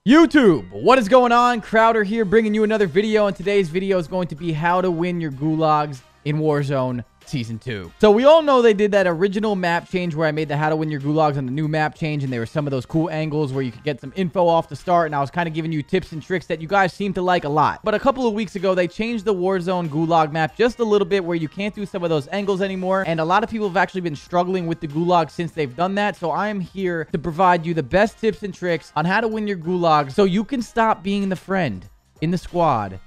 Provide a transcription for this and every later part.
YouTube, what is going on? Crowder here, bringing you another video, and today's video is going to be how to win your Gulags in Warzone Season 2. So we all know they did that original map change where I made the how to win your Gulags on the new map change, and there were some of those cool angles where you could get some info off the start, and I was kind of giving you tips and tricks that you guys seem to like a lot. But a couple of weeks ago, they changed the Warzone Gulag map just a little bit where you can't do some of those angles anymore, and a lot of people have actually been struggling with the Gulag since they've done that. So I am here to provide you the best tips and tricks on how to win your Gulags so you can stop being the friend in the squad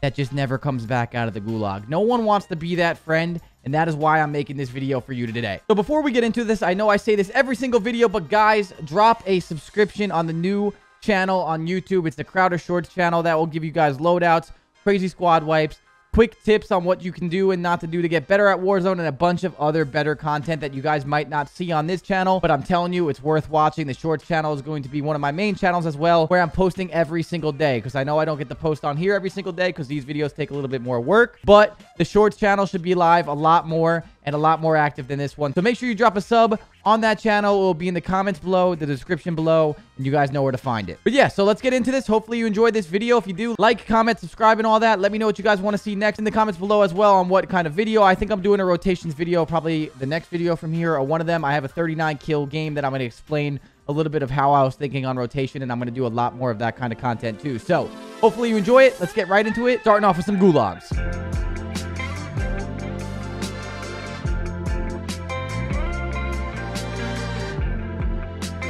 that just never comes back out of the Gulag. No one wants to be that friend, and that is why I'm making this video for you today. So before we get into this, I know I say this every single video, but guys, drop a subscription on the new channel on YouTube. It's the Crowder Shorts channel. That will give you guys loadouts, crazy squad wipes, quick tips on what you can do and not to do to get better at Warzone, and a bunch of other better content that you guys might not see on this channel. But I'm telling you, it's worth watching. The Shorts channel is going to be one of my main channels as well, where I'm posting every single day, because I know I don't get to post on here every single day because these videos take a little bit more work. But the Shorts channel should be live a lot more and a lot more active than this one. So make sure you drop a sub on that channel. It will be in the comments below, the description below, and you guys know where to find it. But yeah, so let's get into this. Hopefully you enjoyed this video. If you do, like, comment, subscribe, and all that. Let me know what you guys want to see next in the comments below as well on what kind of video. I think I'm doing a rotations video, probably the next video from here, or one of them. I have a 39 kill game that I'm going to explain a little bit of how I was thinking on rotation, and I'm going to do a lot more of that kind of content too. So hopefully you enjoy it. Let's get right into it, starting off with some Gulags.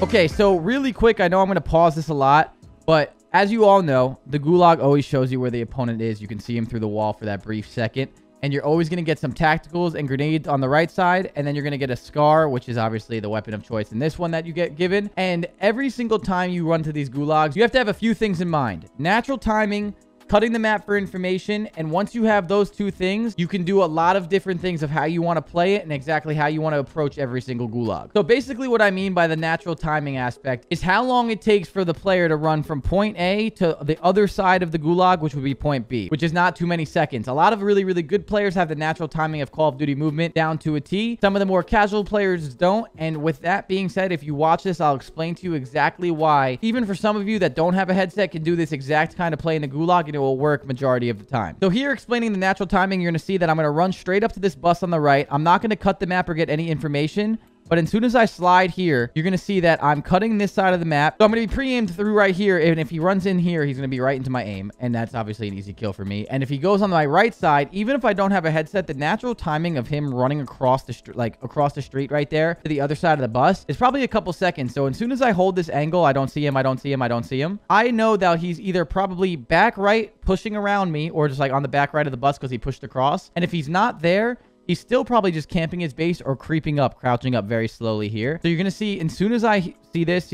Okay, so really quick, I know I'm going to pause this a lot, but as you all know, the Gulag always shows you where the opponent is. You can see him through the wall for that brief second, and you're always going to get some tacticals and grenades on the right side, and then you're going to get a scar, which is obviously the weapon of choice in this one that you get given. And every single time you run to these Gulags, you have to have a few things in mind. Natural timing, cutting the map for information, and once you have those two things, you can do a lot of different things of how you want to play it and exactly how you want to approach every single Gulag. So basically what I mean by the natural timing aspect is how long it takes for the player to run from point A to the other side of the Gulag, which would be point B, which is not too many seconds. A lot of really, really good players have the natural timing of Call of Duty movement down to a T. Some of the more casual players don't. And with that being said, if you watch this, I'll explain to you exactly why, even for some of you that don't have a headset, can do this exact kind of play in the Gulag, and it will work majority of the time. So here, explaining the natural timing, you're going to see that I'm going to run straight up to this bus on the right. I'm not going to cut the map or get any information, but as soon as I slide here, you're going to see that I'm cutting this side of the map. So I'm going to be pre-aimed through right here, and if he runs in here, he's going to be right into my aim, and that's obviously an easy kill for me. And if he goes on my right side, even if I don't have a headset, the natural timing of him running across the street, like across the street right there to the other side of the bus, is probably a couple seconds. So as soon as I hold this angle, I don't see him, I don't see him, I don't see him, I know that he's either probably back right pushing around me, or just like on the back right of the bus because he pushed across. And if he's not there, he's still probably just camping his base or creeping up, crouching up very slowly here. So you're going to see, as soon as I see this,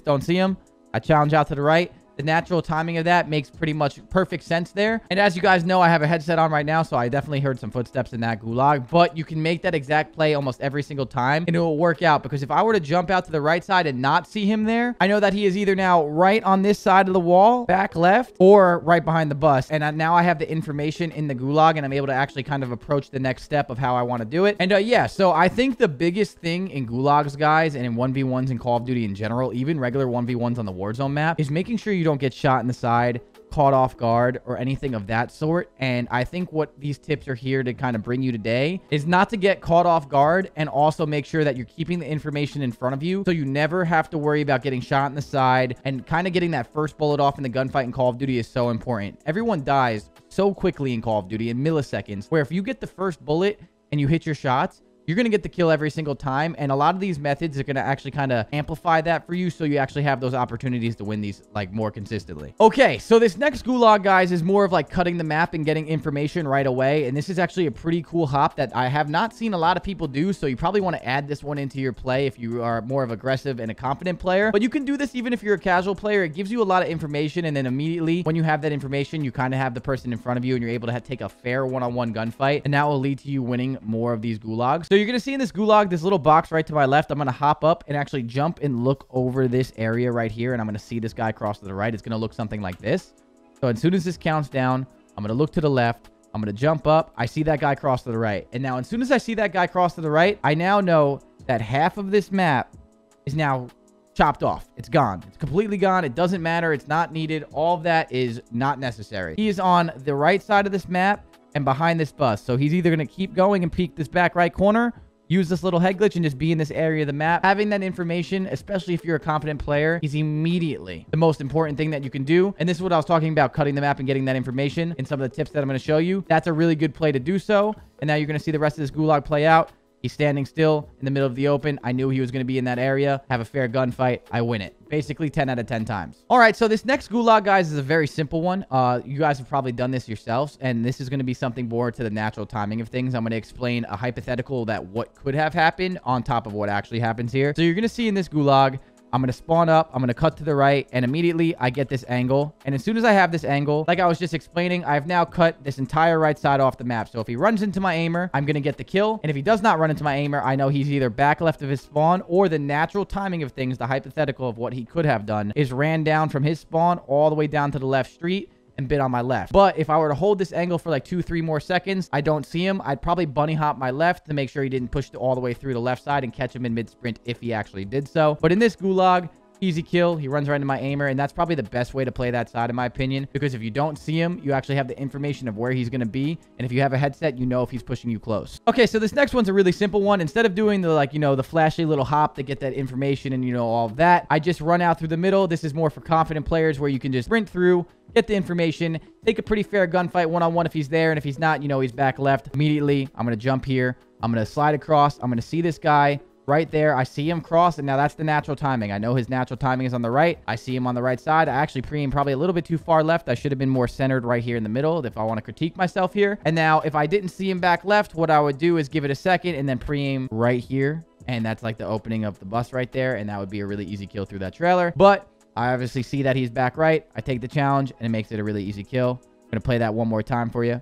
don't see him, I challenge out to the right. The natural timing of that makes pretty much perfect sense there. And as you guys know, I have a headset on right now, so I definitely heard some footsteps in that Gulag. But you can make that exact play almost every single time, and it will work out. Because if I were to jump out to the right side and not see him there, I know that he is either now right on this side of the wall, back left, or right behind the bus. And now I have the information in the Gulag, and I'm able to actually kind of approach the next step of how I want to do it. And yeah, so I think the biggest thing in Gulags, guys, and in 1v1s in Call of Duty in general, even regular 1v1s on the Warzone map, is making sure you don't get shot in the side, caught off guard, or anything of that sort. And I think what these tips are here to kind of bring you today is not to get caught off guard, and also make sure that you're keeping the information in front of you so you never have to worry about getting shot in the side. And kind of getting that first bullet off in the gunfight in Call of Duty is so important. Everyone dies so quickly in Call of Duty in milliseconds, where if you get the first bullet and you hit your shots, you're going to get the kill every single time. And a lot of these methods are going to actually kind of amplify that for you, so you actually have those opportunities to win these like more consistently. Okay, so this next Gulag, guys, is more of like cutting the map and getting information right away. And this is actually a pretty cool hop that I have not seen a lot of people do, so you probably want to add this one into your play if you are more of aggressive and a confident player. But you can do this even if you're a casual player. It gives you a lot of information, and then immediately when you have that information, you kind of have the person in front of you, and you're able to take a fair one-on-one gunfight, and that will lead to you winning more of these Gulags. So you're going to see in this Gulag, this little box right to my left, I'm going to hop up and actually jump and look over this area right here, and I'm going to see this guy cross to the right. It's going to look something like this. So as soon as this counts down, I'm going to look to the left. I'm going to jump up. I see that guy cross to the right. And now as soon as I see that guy cross to the right, I now know that half of this map is now chopped off. It's gone. It's completely gone. It doesn't matter. It's not needed. All of that is not necessary. He is on the right side of this map and behind this bus. So he's either going to keep going and peek this back right corner, use this little head glitch, and just be in this area of the map. Having that information, especially if you're a confident player, is immediately the most important thing that you can do. And this is what I was talking about, cutting the map and getting that information in some of the tips that I'm going to show you. That's a really good play to do so. And now you're going to see the rest of this gulag play out. He's standing still in the middle of the open. I knew he was going to be in that area. Have a fair gunfight. I win it. Basically 10 out of 10 times. All right, so this next gulag, guys, is a very simple one. You guys have probably done this yourselves, and this is going to be something more to the natural timing of things. I'm going to explain a hypothetical that what could have happened on top of what actually happens here. So you're going to see in this gulag, I'm going to spawn up, I'm going to cut to the right, and immediately I get this angle. And as soon as I have this angle, like I was just explaining, I've now cut this entire right side off the map. So if he runs into my aimer, I'm going to get the kill. And if he does not run into my aimer, I know he's either back left of his spawn, or the natural timing of things, the hypothetical of what he could have done, is ran down from his spawn all the way down to the left street and bit on my left. But if I were to hold this angle for like 2-3 more seconds, I don't see him. I'd probably bunny hop my left to make sure he didn't push all the way through the left side and catch him in mid sprint if he actually did so. But in this gulag, easy kill. He runs right into my aimer, and that's probably the best way to play that side, in my opinion, because if you don't see him, you actually have the information of where he's going to be, and if you have a headset, you know if he's pushing you close. Okay, so this next one's a really simple one. Instead of doing the, like, the flashy little hop to get that information and, all of that, I just run out through the middle. This is more for confident players where you can just sprint through, get the information, take a pretty fair gunfight one-on-one if he's there, and if he's not, he's back left. Immediately, I'm going to jump here. I'm going to slide across. I'm going to see this guy right there. I see him cross, and now that's the natural timing. I know his natural timing is on the right. I see him on the right side. I actually pre-aimed probably a little bit too far left. I should have been more centered right here in the middle if I want to critique myself here. And now if I didn't see him back left, what I would do is give it a second and then pre-aim right here. And that's like the opening of the bus right there. And that would be a really easy kill through that trailer. But I obviously see that he's back right. I take the challenge, and it makes it a really easy kill. I'm going to play that one more time for you.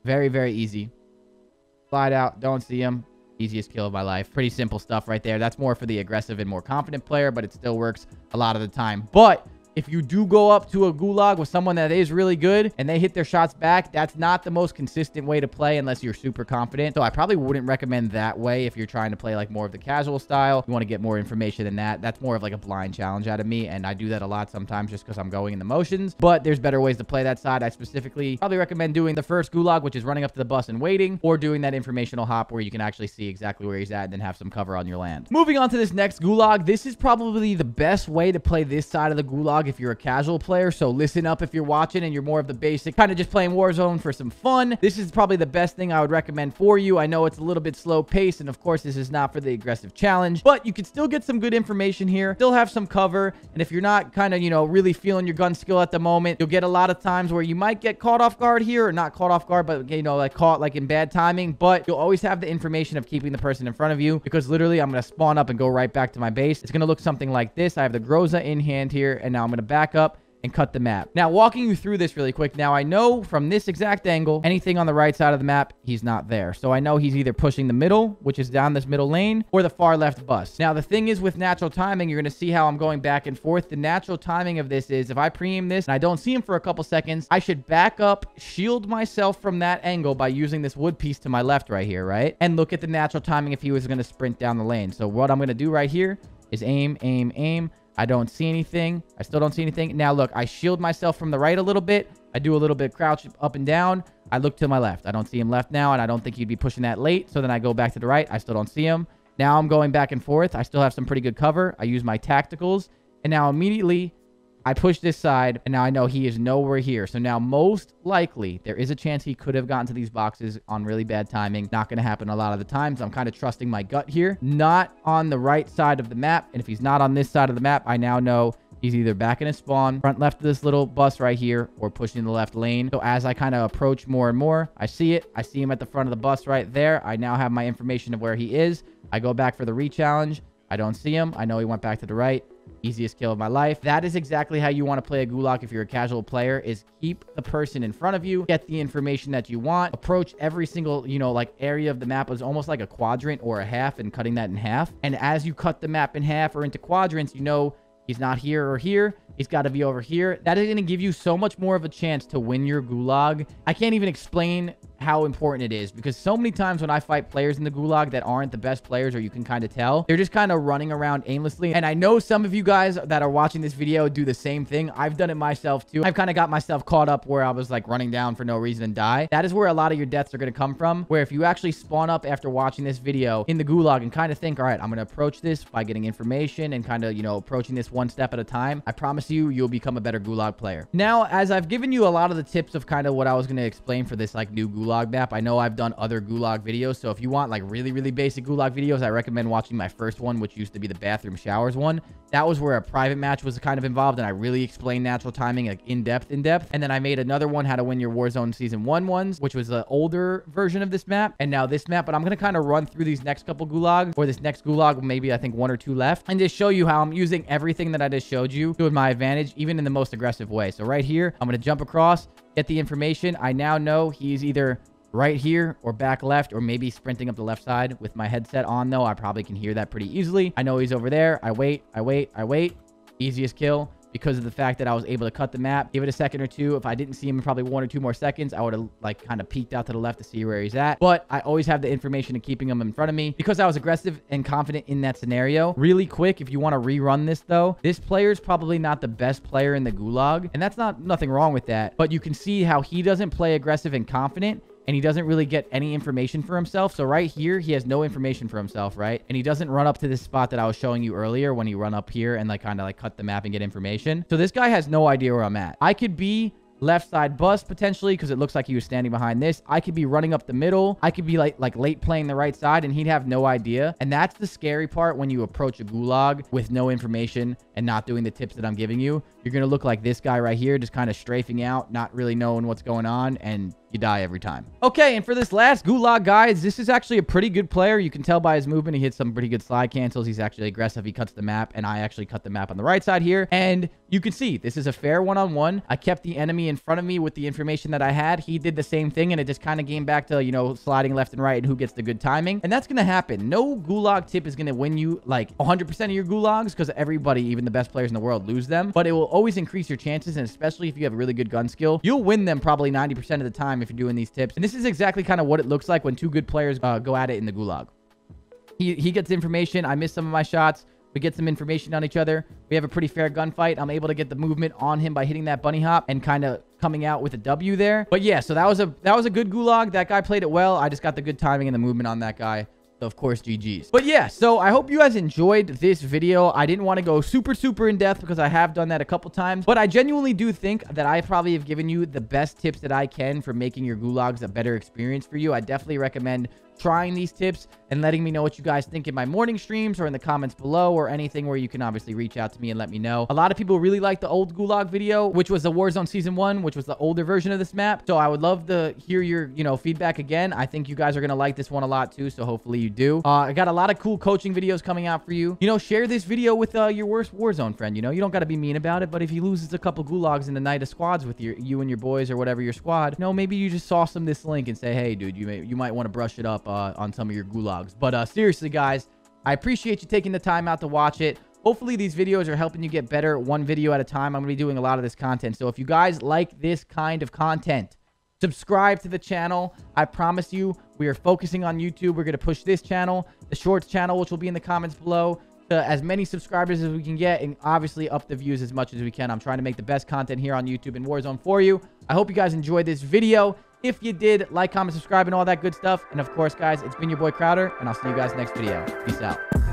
Very, very easy. Slide out. Don't see him. Easiest kill of my life. Pretty simple stuff right there. That's more for the aggressive and more confident player, but it still works a lot of the time. But if you do go up to a gulag with someone that is really good and they hit their shots back, that's not the most consistent way to play unless you're super confident. So I probably wouldn't recommend that way if you're trying to play like more of the casual style. You want to get more information than that. That's more of like a blind challenge out of me, and I do that a lot sometimes just because I'm going in the motions. But there's better ways to play that side. I specifically probably recommend doing the first gulag, which is running up to the bus and waiting, or doing that informational hop where you can actually see exactly where he's at and then have some cover on your land. Moving on to this next gulag, this is probably the best way to play this side of the gulag if you're a casual player. So listen up if you're watching and you're more of the basic, kind of just playing Warzone for some fun. This is probably the best thing I would recommend for you. I know it's a little bit slow paced, and of course this is not for the aggressive challenge, but you can still get some good information here, still have some cover. And if you're not kind of, really feeling your gun skill at the moment, you'll get a lot of times where you might get caught off guard here, or not caught off guard, but like caught like in bad timing. But you'll always have the information of keeping the person in front of you, because literally I'm going to spawn up and go right back to my base. It's going to look something like this. I have the Groza in hand here, and now I'm going to back up and cut the map. Now, walking you through this really quick. Now, I know from this exact angle, anything on the right side of the map, he's not there. So I know he's either pushing the middle, which is down this middle lane, or the far left bus. Now, the thing is with natural timing, you're going to see how I'm going back and forth. The natural timing of this is if I pre-aim this and I don't see him for a couple seconds, I should back up, shield myself from that angle by using this wood piece to my left right here, right? And look at the natural timing if he was going to sprint down the lane. So what I'm going to do right here is aim, aim, aim. I don't see anything. I still don't see anything. Now, look, I shield myself from the right a little bit. I do a little bit crouch up and down. I look to my left. I don't see him left now, and I don't think he'd be pushing that late. So then I go back to the right. I still don't see him. Now I'm going back and forth. I still have some pretty good cover. I use my tacticals. And now immediately I push this side, and now I know he is nowhere here. So now most likely there is a chance he could have gotten to these boxes on really bad timing. Not going to happen a lot of the times. I'm kind of trusting my gut here. Not on the right side of the map. And if he's not on this side of the map, I now know he's either back in his spawn, front left of this little bus right here, or pushing the left lane. So as I kind of approach more and more, I see it. I see him at the front of the bus right there. I now have my information of where he is. I go back for the re-challenge. I don't see him. I know he went back to the right. Easiest kill of my life. That is exactly how you want to play a gulag if you're a casual player, is keep the person in front of you, get the information that you want, approach every single, like area of the map as almost like a quadrant or a half, and cutting that in half. And as you cut the map in half or into quadrants, he's not here or here. He's got to be over here. That is going to give you so much more of a chance to win your gulag. I can't even explain how important it is, because so many times when I fight players in the Gulag that aren't the best players, or you can kind of tell, they're just kind of running around aimlessly. And I know some of you guys that are watching this video do the same thing. I've done it myself too. I've kind of got myself caught up where I was like running down for no reason and die. That is where a lot of your deaths are going to come from, where if you actually spawn up after watching this video in the Gulag and kind of think, all right, I'm going to approach this by getting information and kind of, you know, approaching this one step at a time, I promise you, you'll become a better Gulag player. Now, as I've given you a lot of the tips of kind of what I was going to explain for this like new Gulag map, I know I've done other Gulag videos, so if you want like really, really basic Gulag videos, I recommend watching my first one, which used to be the bathroom showers one. That was where a private match was kind of involved, and I really explained natural timing like in depth. And then I made another one, how to win your Warzone Season 1 ones, which was the older version of this map, and now this map. But I'm going to kind of run through these next couple Gulags, or this next Gulag, maybe I think 1 or 2 left, and just show you how I'm using everything that I just showed you to my advantage, even in the most aggressive way. So right here, I'm going to jump across, get the information. I now know he's either right here or back left, or maybe sprinting up the left side. With my headset on though, I probably can hear that pretty easily. I know he's over there. I wait. Easiest kill, because of the fact that I was able to cut the map. Give it a second or two. If I didn't see him in probably 1 or 2 more seconds, I would have like kind of peeked out to the left to see where he's at. But I always have the information of keeping him in front of me, because I was aggressive and confident in that scenario. Really quick, if you want to rerun this though, this player is probably not the best player in the Gulag, and that's nothing wrong with that. But you can see how he doesn't play aggressive and confident, and he doesn't really get any information for himself. So right here, he has no information for himself, right? And he doesn't run up to this spot that I was showing you earlier when he run up here and like kind of like cut the map and get information. So this guy has no idea where I'm at. I could be left side bust potentially, because it looks like he was standing behind this. I could be running up the middle. I could be like late playing the right side, and he'd have no idea. And that's the scary part when you approach a Gulag with no information and not doing the tips that I'm giving you. You're going to look like this guy right here, just kind of strafing out, not really knowing what's going on, and you die every time. Okay, and for this last Gulag, guys, this is actually a pretty good player. You can tell by his movement. He hits some pretty good slide cancels. He's actually aggressive. He cuts the map, and I actually cut the map on the right side here. And you can see this is a fair one-on-one. I kept the enemy in front of me with the information that I had. He did the same thing, and it just kind of came back to, you know, sliding left and right and who gets the good timing. And that's going to happen. No Gulag tip is going to win you like 100% of your Gulags, because everybody, even the best players in the world, lose them. But it will always increase your chances, and especially if you have a really good gun skill, you'll win them probably 90% of the time if you're doing these tips. And this is exactly kind of what it looks like when 2 good players go at it in the Gulag. He gets information. I miss some of my shots. We get some information on each other. We have a pretty fair gunfight. I'm able to get the movement on him by hitting that bunny hop and kind of coming out with a W there. But yeah, so that was a good Gulag. That guy played it well. I just got the good timing and the movement on that guy. So of course, GG's. But yeah, so I hope you guys enjoyed this video. I didn't want to go super in depth, because I have done that a couple times, but I genuinely do think that I probably have given you the best tips that I can for making your Gulags a better experience for you. I definitely recommend trying these tips and letting me know what you guys think in my morning streams or in the comments below, or anything where you can obviously reach out to me and let me know. A lot of people really like the old Gulag video, which was the Warzone Season 1, which was the older version of this map. So I would love to hear your, you know, feedback again. I think you guys are going to like this one a lot too, so hopefully you do. I got a lot of cool coaching videos coming out for you. You know, share this video with your worst Warzone friend. You know, you don't got to be mean about it, but if he loses a couple Gulags in the night of squads with you and your boys or whatever your squad, you know, maybe you just sauce them this link and say, hey, dude, you might want to brush it up on some of your Gulags. But seriously, guys, I appreciate you taking the time out to watch it. Hopefully these videos are helping you get better one video at a time. I'm going to be doing a lot of this content. So if you guys like this kind of content, subscribe to the channel. I promise you, we are focusing on YouTube. We're going to push this channel, the Shorts channel, which will be in the comments below, to as many subscribers as we can get, and obviously up the views as much as we can. I'm trying to make the best content here on YouTube and Warzone for you. I hope you guys enjoyed this video. If you did, like, comment, subscribe, and all that good stuff. And of course, guys, it's been your boy Crowder, and I'll see you guys next video. Peace out.